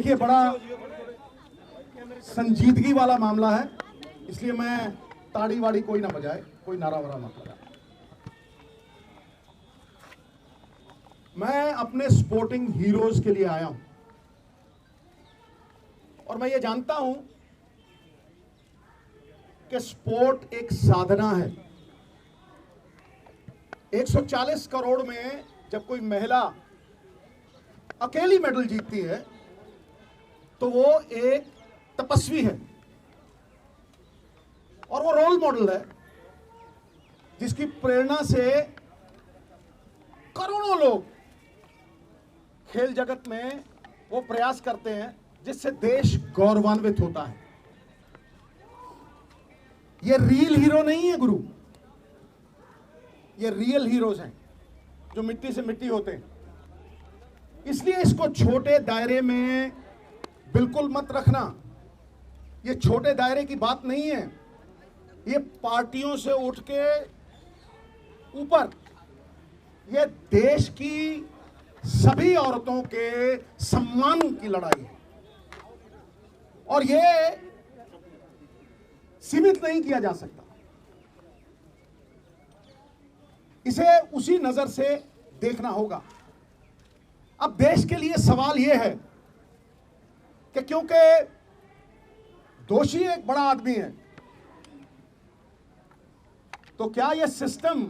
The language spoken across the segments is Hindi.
देखिए बड़ा संजीदगी वाला मामला है, इसलिए मैं ताड़ी वाड़ी कोई ना बजाए, कोई नारा वारा मत लगाए। मैं अपने स्पोर्टिंग हीरोज के लिए आया हूं और मैं ये जानता हूं कि स्पोर्ट एक साधना है। 140 करोड़ में जब कोई महिला अकेली मेडल जीतती है तो वो एक तपस्वी है और वो रोल मॉडल है जिसकी प्रेरणा से करोड़ों लोग खेल जगत में वो प्रयास करते हैं जिससे देश गौरवान्वित होता है। ये रियल हीरो नहीं है गुरु, ये रियल हीरोज हैं जो मिट्टी से मिट्टी होते हैं। इसलिए इसको छोटे दायरे में बिल्कुल मत रखना। ये छोटे दायरे की बात नहीं है, ये पार्टियों से उठ के ऊपर ये देश की सभी औरतों के सम्मान की लड़ाई है और ये सीमित नहीं किया जा सकता। इसे उसी नजर से देखना होगा। अब देश के लिए सवाल यह है कि क्योंकि दोषी एक बड़ा आदमी है तो क्या यह सिस्टम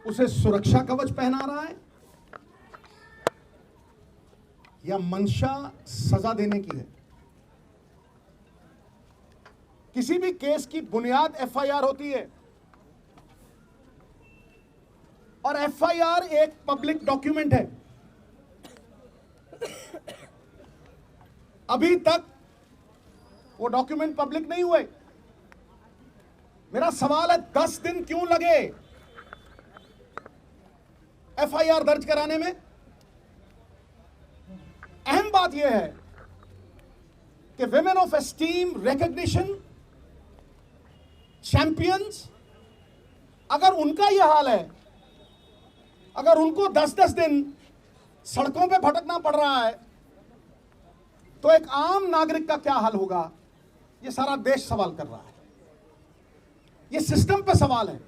उसे सुरक्षा कवच पहना रहा है या मंशा सजा देने की है? किसी भी केस की बुनियाद एफआईआर होती है और एफआईआर एक पब्लिक डॉक्यूमेंट है। अभी तक वो डॉक्यूमेंट पब्लिक नहीं हुए। मेरा सवाल है 10 दिन क्यों लगे एफआईआर दर्ज कराने में? अहम बात यह है कि women of esteem, recognition, champions, अगर उनका यह हाल है, अगर उनको 10-10 दिन सड़कों पे भटकना पड़ रहा है तो एक आम नागरिक का क्या हाल होगा? यह सारा देश सवाल कर रहा है। यह सिस्टम पे सवाल है,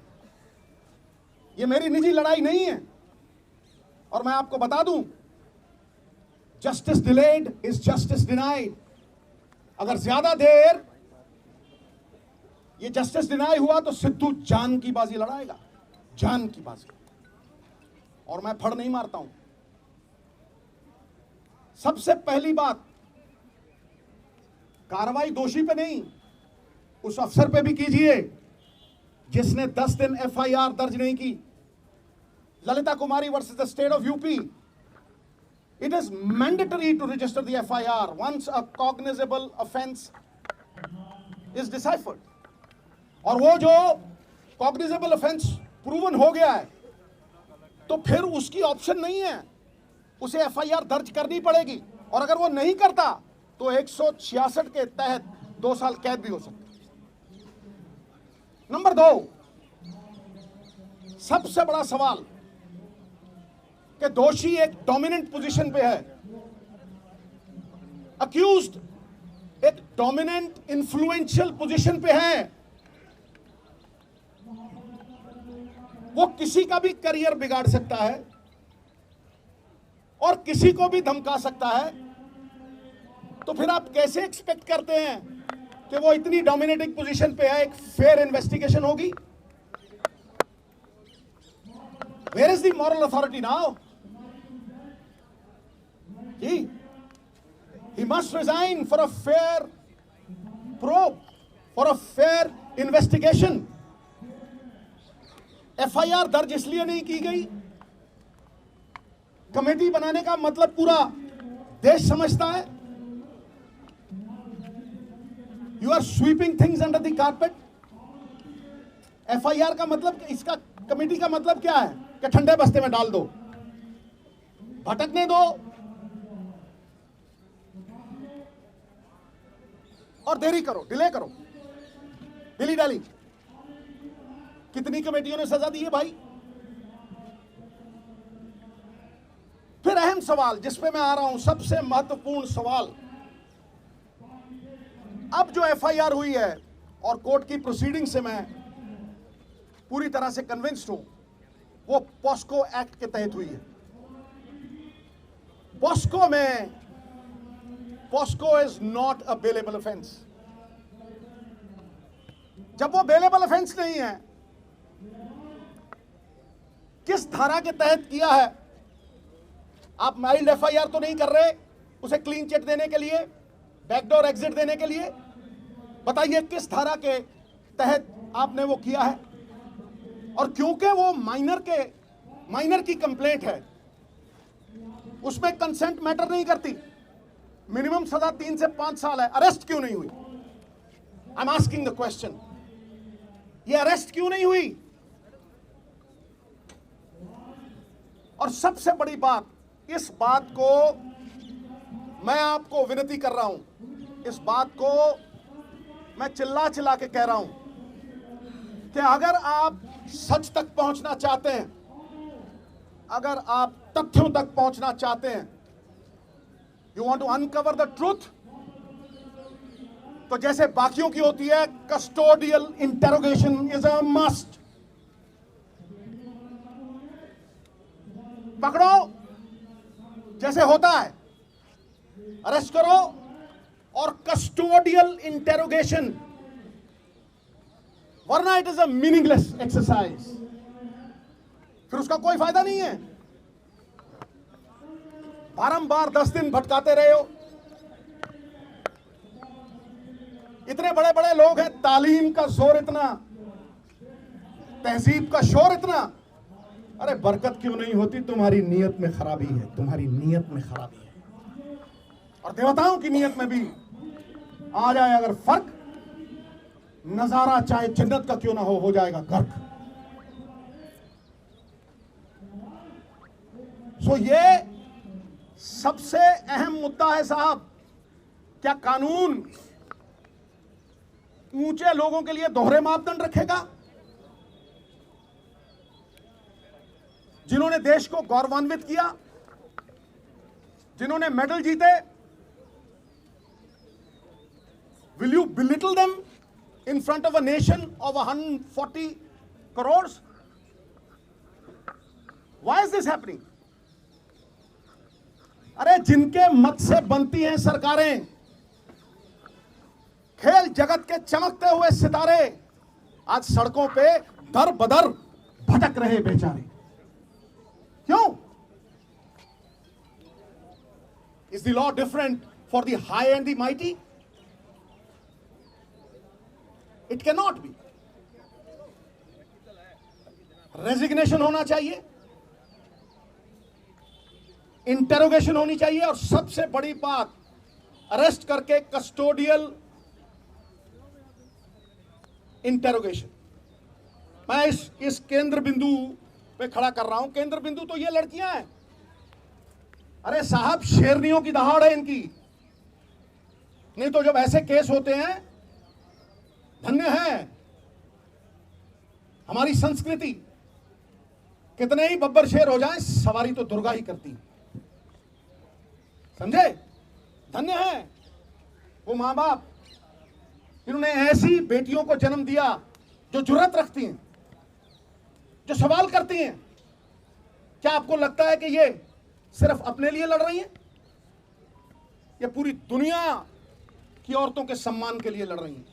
यह मेरी निजी लड़ाई नहीं है। और मैं आपको बता दूं, justice delayed is justice denied. अगर ज्यादा देर ये जस्टिस डिनाई हुआ तो सिद्धू जान की बाजी लड़ाएगा, जान की बाजी। और मैं फड़ नहीं मारता हूं। सबसे पहली बात, कार्रवाई दोषी पे नहीं, उस अफसर पे भी कीजिए जिसने 10 दिन एफआईआर दर्ज नहीं की। Lalita Kumari versus the state of UP, it is mandatory to register the FIR once a cognizable offense is deciphered. और वो जो cognizable offense proven हो गया है तो फिर उसकी ऑप्शन नहीं है, उसे FIR दर्ज करनी पड़ेगी। और अगर वो नहीं करता तो 166 के तहत 2 साल कैद भी हो सकती है। नंबर 2, सबसे बड़ा सवाल कि दोषी एक डोमिनेंट पोजीशन पे है, अक्यूज्ड एक डोमिनेंट इंफ्लुएंशियल पोजीशन पे है। वो किसी का भी करियर बिगाड़ सकता है और किसी को भी धमका सकता है। तो फिर आप कैसे एक्सपेक्ट करते हैं कि वो इतनी डोमिनेटिंग पोजीशन पे है, एक फेयर इन्वेस्टिगेशन होगी? Where is the moral authority now? He must resign for a fair probe, for a fair investigation. FIR दर्ज इसलिए नहीं की गई, कमेटी बनाने का मतलब पूरा देश समझता है। You are sweeping things under the carpet. FIR का मतलब, इसका कमेटी का मतलब क्या है कि ठंडे बस्ते में डाल दो, भटकने दो और देरी करो, डिले करो, डिली डाली। कितनी कमेटियों ने सजा दी है भाई? फिर अहम सवाल जिस पे मैं आ रहा हूं, सबसे महत्वपूर्ण सवाल, अब जो एफआईआर हुई है और कोर्ट की प्रोसीडिंग से मैं पूरी तरह से कन्विंस्ड हूं, वो पॉस्को एक्ट के तहत हुई है। POCSO is not a bailable offence. जब वो बेलेबल ऑफेंस नहीं है, किस धारा के तहत किया है? आप माइल्ड एफआईआर तो नहीं कर रहे उसे क्लीन चिट देने के लिए, बैकडोर एग्जिट देने के लिए। बताइए किस धारा के तहत आपने वो किया है? और क्योंकि वो माइनर की कंप्लेंट है, उसमें कंसेंट मैटर नहीं करती। मिनिमम सजा 3 से 5 साल है। अरेस्ट क्यों नहीं हुई? I am asking the question, ये अरेस्ट क्यों नहीं हुई? और सबसे बड़ी बात, इस बात को मैं आपको विनती कर रहा हूं, इस बात को मैं चिल्ला चिल्ला के कह रहा हूं कि अगर आप सच तक पहुंचना चाहते हैं, अगर आप तथ्यों तक पहुंचना चाहते हैं, you want to uncover the truth, तो जैसे बाकियों की होती है, custodial interrogation is a must. पकड़ो जैसे होता है, अरेस्ट करो और कस्टोडियल इंटेरोगेशन, वरना it is a meaningless exercise. फिर उसका कोई फायदा नहीं है। बारंबार 10 दिन भटकाते रहे हो। इतने बड़े बड़े लोग हैं, तालीम का जोर इतना, तहजीब का शोर इतना, अरे बरकत क्यों नहीं होती? तुम्हारी नीयत में खराबी है, तुम्हारी नीयत में खराबी है। और देवताओं की नीयत में भी आ जाए अगर फर्क, नजारा चाहे जन्नत का क्यों ना हो जाएगा गर्क। सो ये सबसे अहम मुद्दा है साहब। क्या कानून ऊंचे लोगों के लिए दोहरे मापदंड रखेगा? जिन्होंने देश को गौरवान्वित किया, जिन्होंने मेडल जीते, will you belittle them in front of a nation of 140 crores? Why is this happening? अरे जिनके मत से बनती हैं सरकारें, खेल जगत के चमकते हुए सितारे, आज सड़कों पे दर बदर भटक रहे बेचारे। क्यों? Is the law different for the high and the mighty? It cannot be. Resignation होना चाहिए, इंटेरोगेशन होनी चाहिए, और सबसे बड़ी बात, अरेस्ट करके कस्टोडियल इंटेरोगेशन। मैं इस केंद्र बिंदु पे खड़ा कर रहा हूं। केंद्र बिंदु तो ये लड़कियां हैं। अरे साहब, शेरनियों की दहाड़ है इनकी। नहीं तो जब ऐसे केस होते हैं, धन्य है हमारी संस्कृति। कितने ही बब्बर शेर हो जाएं, सवारी तो दुर्गा ही करती, समझे? धन्य है वो मां बाप जिन्होंने ऐसी बेटियों को जन्म दिया जो जुर्रत रखती हैं, जो सवाल करती हैं। क्या आपको लगता है कि ये सिर्फ अपने लिए लड़ रही हैं? ये पूरी दुनिया की औरतों के सम्मान के लिए लड़ रही हैं।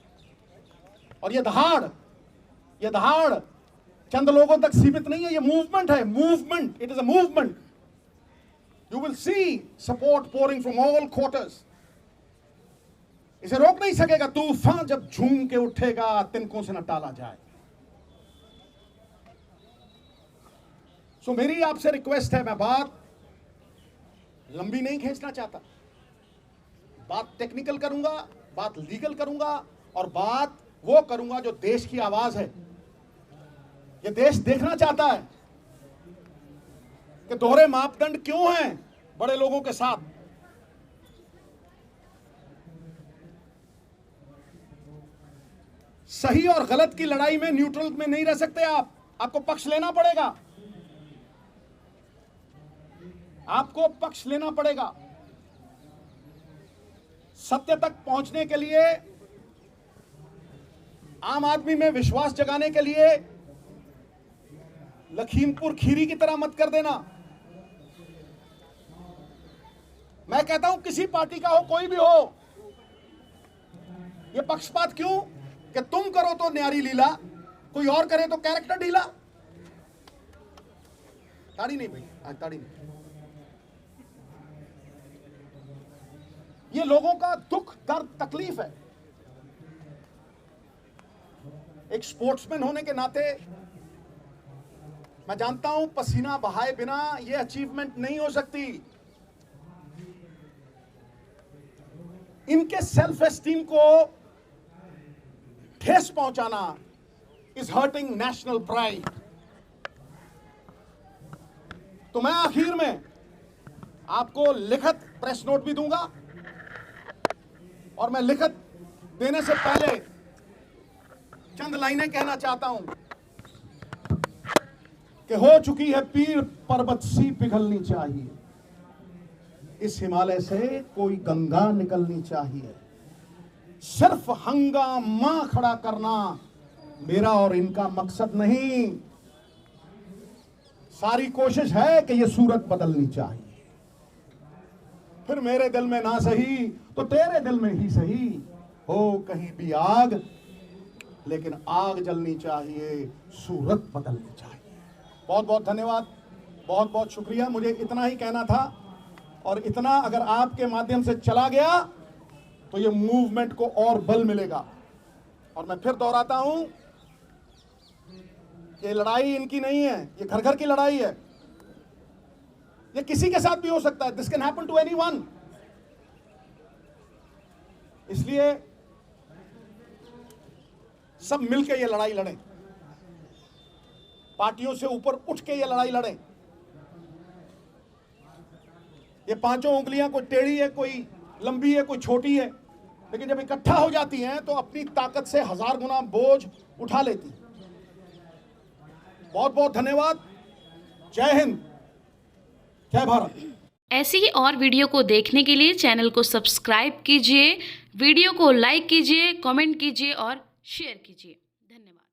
और ये दहाड़ चंद लोगों तक सीमित नहीं है, ये मूवमेंट है। Movement, it is a movement. You will see support pouring from all quarters. इसे रोक नहीं सकेगा तूफान, जब झूम के उठेगा तिनकों से न टाला जाए। सो मेरी आपसे रिक्वेस्ट है, मैं बात लंबी नहीं खींचना चाहता, बात टेक्निकल करूंगा, बात लीगल करूंगा, और बात वो करूंगा जो देश की आवाज है। ये देश देखना चाहता है कि दोहरे मापदंड क्यों हैं बड़े लोगों के साथ। सही और गलत की लड़ाई में न्यूट्रल में नहीं रह सकते आप, आपको पक्ष लेना पड़ेगा। आपको पक्ष लेना पड़ेगा। सत्य तक पहुंचने के लिए, आम आदमी में विश्वास जगाने के लिए लखीमपुर खीरी की तरह मत कर देना। मैं कहता हूं किसी पार्टी का हो, कोई भी हो, ये पक्षपात क्यों कि तुम करो तो न्यारी लीला, कोई और करे तो कैरेक्टर ढीला। ताड़ी नहीं भाई, आज ताड़ी नहीं। ये लोगों का दुख, दर्द, तकलीफ है। एक स्पोर्ट्समैन होने के नाते मैं जानता हूं पसीना बहाए बिना ये अचीवमेंट नहीं हो सकती। इनके सेल्फ एस्टीम को ठेस पहुंचाना इज हर्टिंग नेशनल प्राइड। तो मैं आखिर में आपको लिखित प्रेस नोट भी दूंगा, और मैं लिखित देने से पहले चंद लाइनें कहना चाहता हूं कि हो चुकी है पीर पर्वत सी पिघलनी चाहिए, इस हिमालय से कोई गंगा निकलनी चाहिए। सिर्फ हंगामा खड़ा करना मेरा और इनका मकसद नहीं, सारी कोशिश है कि यह सूरत बदलनी चाहिए। फिर मेरे दिल में ना सही तो तेरे दिल में ही सही, हो कहीं भी आग, लेकिन आग जलनी चाहिए, सूरत बदलनी चाहिए। बहुत बहुत धन्यवाद, बहुत बहुत शुक्रिया। मुझे इतना ही कहना था, और इतना अगर आपके माध्यम से चला गया तो ये मूवमेंट को और बल मिलेगा। और मैं फिर दोहराता हूं कि लड़ाई इनकी नहीं है, ये घर घर की लड़ाई है। ये किसी के साथ भी हो सकता है, this can happen to anyone. इसलिए सब मिलकर ये लड़ाई लड़ें, पार्टियों से ऊपर उठ के ये लड़ाई लड़ें। ये पांचों उंगलियां कोई टेढ़ी है, कोई लंबी है, कोई छोटी है, लेकिन जब इकट्ठा हो जाती हैं तो अपनी ताकत से 1000 गुना बोझ उठा लेती। बहुत बहुत धन्यवाद। जय हिंद, जय भारत। ऐसी ही और वीडियो को देखने के लिए चैनल को सब्सक्राइब कीजिए, वीडियो को लाइक कीजिए, कमेंट कीजिए और शेयर कीजिए। धन्यवाद।